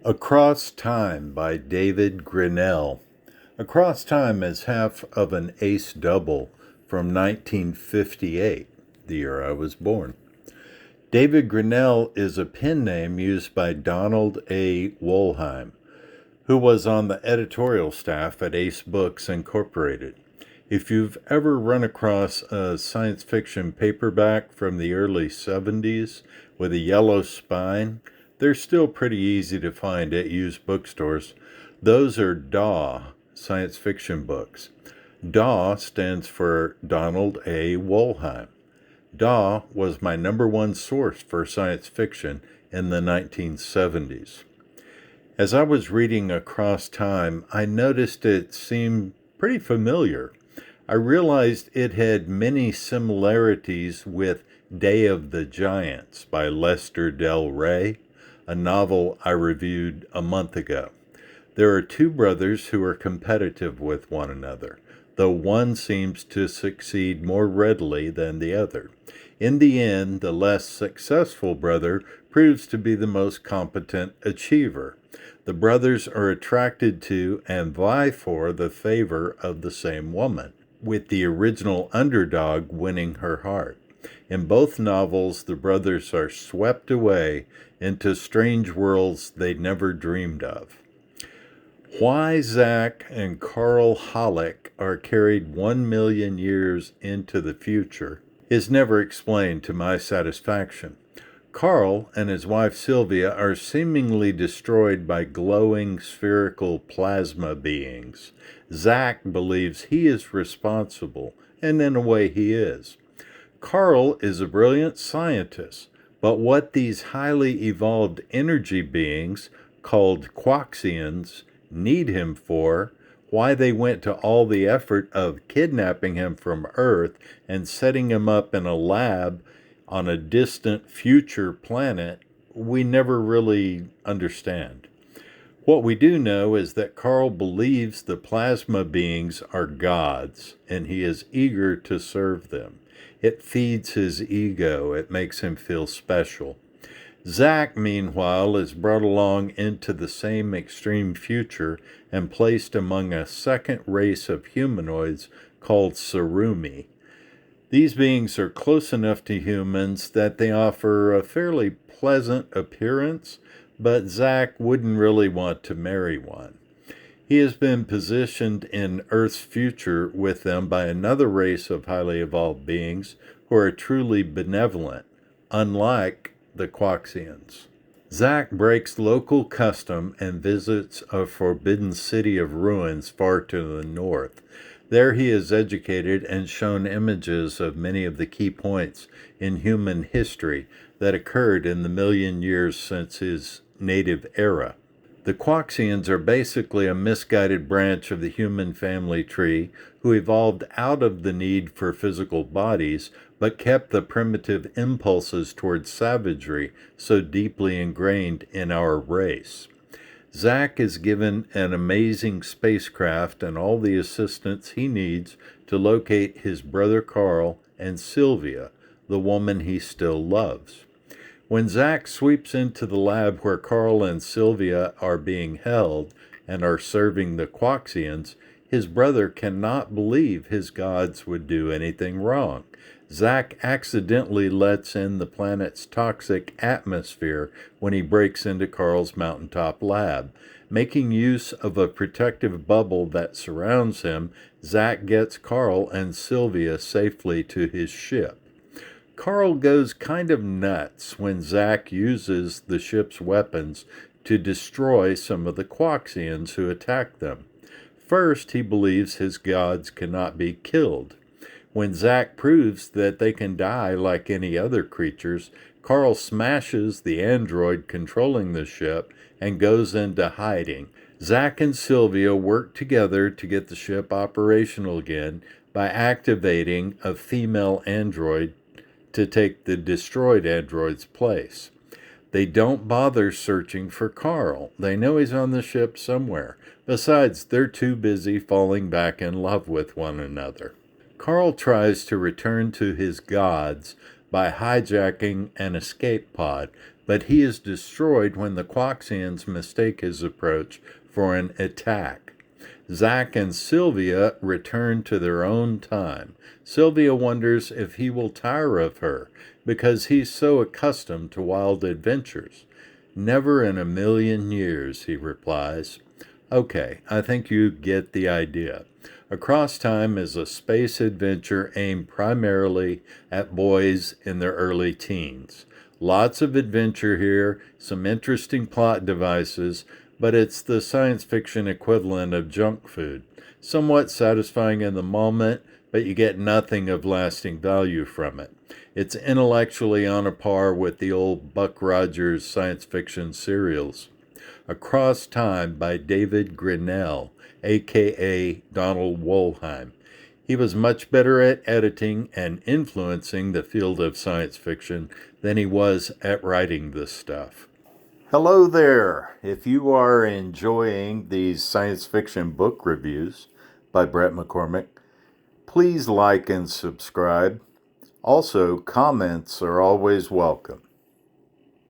Across Time by David Grinnell. Across Time is half of an ace double from 1958, the year I was born. David Grinnell is a pen name used by Donald A Wollheim, who was on the editorial staff at Ace Books Incorporated. If you've ever run across a science fiction paperback from the early 70s with a yellow spine, they're still pretty easy to find at used bookstores. Those are DAW science fiction books. DAW stands for Donald A Wollheim. DAW was my number one source for science fiction in the 1970s. As I was reading Across Time, I noticed it seemed pretty familiar. I realized it had many similarities with Day of the Giants by Lester Del Rey, a novel I reviewed a month ago. There are two brothers who are competitive with one another, though one seems to succeed more readily than the other. In the end, the less successful brother proves to be the most competent achiever. The brothers are attracted to and vie for the favor of the same woman, with the original underdog winning her heart. In both novels, the brothers are swept away into strange worlds they never dreamed of. Why Zach and Carl Hollick are carried 1 million years into the future is never explained to my satisfaction. Carl and his wife Sylvia are seemingly destroyed by glowing spherical plasma beings. Zach believes he is responsible, and in a way he is. Carl is a brilliant scientist, but what these highly evolved energy beings, called Quaxians, need him for, why they went to all the effort of kidnapping him from Earth and setting him up in a lab on a distant future planet, we never really understand. What we do know is that Carl believes the plasma beings are gods, and he is eager to serve them. It feeds his ego. It makes him feel special. Zach, meanwhile, is brought along into the same extreme future and placed among a second race of humanoids called Sarumi. These beings are close enough to humans that they offer a fairly pleasant appearance, but Zach wouldn't really want to marry one. He has been positioned in Earth's future with them by another race of highly evolved beings who are truly benevolent, unlike the Quaxians. Zach breaks local custom and visits a forbidden city of ruins far to the north. There he is educated and shown images of many of the key points in human history that occurred in the 1 million years since his native era. The Quaxians are basically a misguided branch of the human family tree who evolved out of the need for physical bodies, but kept the primitive impulses towards savagery so deeply ingrained in our race. Zach is given an amazing spacecraft and all the assistance he needs to locate his brother Carl and Sylvia, the woman he still loves. When Zach sweeps into the lab where Carl and Sylvia are being held and are serving the Quaxians, his brother cannot believe his gods would do anything wrong. Zach accidentally lets in the planet's toxic atmosphere when he breaks into Carl's mountaintop lab. Making use of a protective bubble that surrounds him, Zach gets Carl and Sylvia safely to his ship. Carl goes kind of nuts when Zach uses the ship's weapons to destroy some of the Quaxians who attack them. First, he believes his gods cannot be killed. When Zach proves that they can die like any other creatures, Carl smashes the android controlling the ship and goes into hiding. Zach and Sylvia work together to get the ship operational again by activating a female android to take the destroyed android's place. They don't bother searching for Carl. They know he's on the ship somewhere. Besides, they're too busy falling back in love with one another. Carl tries to return to his gods by hijacking an escape pod, but he is destroyed when the Quoxians mistake his approach for an attack. Zack and Sylvia return to their own time. Sylvia wonders if he will tire of her because he's so accustomed to wild adventures. Never in a million years, he replies. Okay, I think you get the idea. Across Time is a space adventure aimed primarily at boys in their early teens. Lots of adventure here, some interesting plot devices, but it's the science fiction equivalent of junk food. Somewhat satisfying in the moment, but you get nothing of lasting value from it. It's intellectually on a par with the old Buck Rogers science fiction serials. Across Time by David Grinnell, a.k.a. Donald Wollheim. He was much better at editing and influencing the field of science fiction than he was at writing this stuff. Hello there. If you are enjoying these science fiction book reviews by Brett McCormick, please like and subscribe. Also, comments are always welcome.